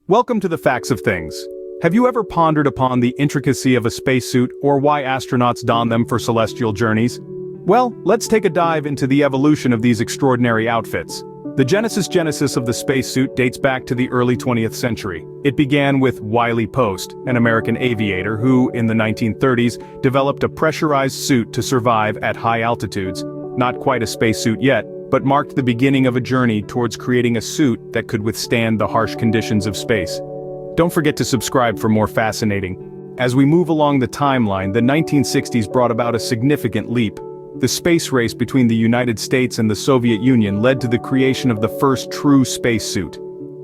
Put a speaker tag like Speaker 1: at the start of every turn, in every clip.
Speaker 1: Welcome to the Facts of Things. Have you ever pondered upon the intricacy of a spacesuit or why astronauts don them for celestial journeys? Well, let's take a dive into the evolution of these extraordinary outfits. The genesis of the spacesuit dates back to the early 20th century. It began with Wiley Post, an American aviator who, in the 1930s, developed a pressurized suit to survive at high altitudes. Not quite a spacesuit yet, but marked the beginning of a journey towards creating a suit that could withstand the harsh conditions of space. Don't forget to subscribe for more fascinating. As we move along the timeline, the 1960s brought about a significant leap. The space race between the United States and the Soviet Union led to the creation of the first true spacesuit.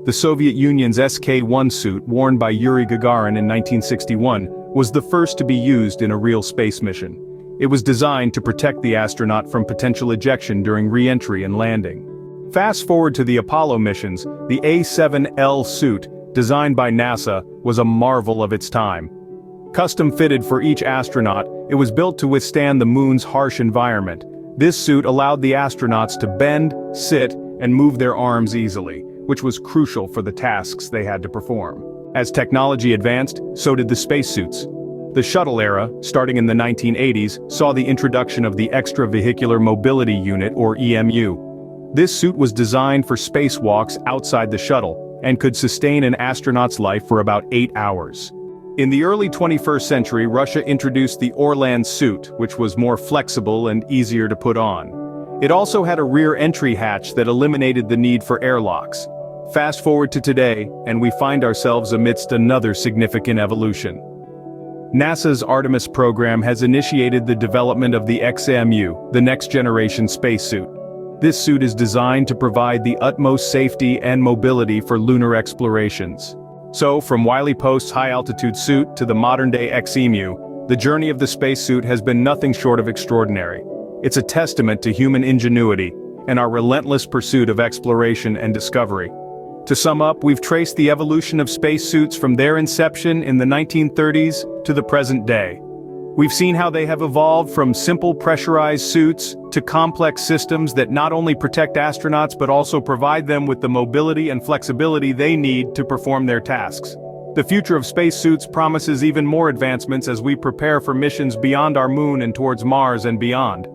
Speaker 1: The Soviet Union's SK-1 suit, worn by Yuri Gagarin in 1961, was the first to be used in a real space mission. It was designed to protect the astronaut from potential ejection during re-entry and landing. Fast forward to the Apollo missions, the A-7L suit, designed by NASA, was a marvel of its time. Custom-fitted for each astronaut, it was built to withstand the moon's harsh environment. This suit allowed the astronauts to bend, sit, and move their arms easily, which was crucial for the tasks they had to perform. As technology advanced, so did the spacesuits. The Shuttle Era, starting in the 1980s, saw the introduction of the Extravehicular Mobility Unit, or EMU. This suit was designed for spacewalks outside the shuttle, and could sustain an astronaut's life for about 8 hours. In the early 21st century, Russia introduced the Orlan suit, which was more flexible and easier to put on. It also had a rear entry hatch that eliminated the need for airlocks. Fast forward to today, and we find ourselves amidst another significant evolution. NASA's Artemis program has initiated the development of the XMU, the next-generation spacesuit. This suit is designed to provide the utmost safety and mobility for lunar explorations. So, from Wiley Post's high-altitude suit to the modern-day XEMU, the journey of the spacesuit has been nothing short of extraordinary. It's a testament to human ingenuity and our relentless pursuit of exploration and discovery. To sum up, we've traced the evolution of spacesuits from their inception in the 1930s to the present day. We've seen how they have evolved from simple pressurized suits to complex systems that not only protect astronauts but also provide them with the mobility and flexibility they need to perform their tasks. The future of spacesuits promises even more advancements as we prepare for missions beyond our moon and towards Mars and beyond.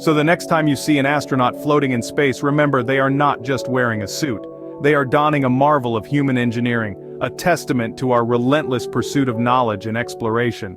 Speaker 1: So the next time you see an astronaut floating in space, remember they are not just wearing a suit. They are donning a marvel of human engineering, a testament to our relentless pursuit of knowledge and exploration.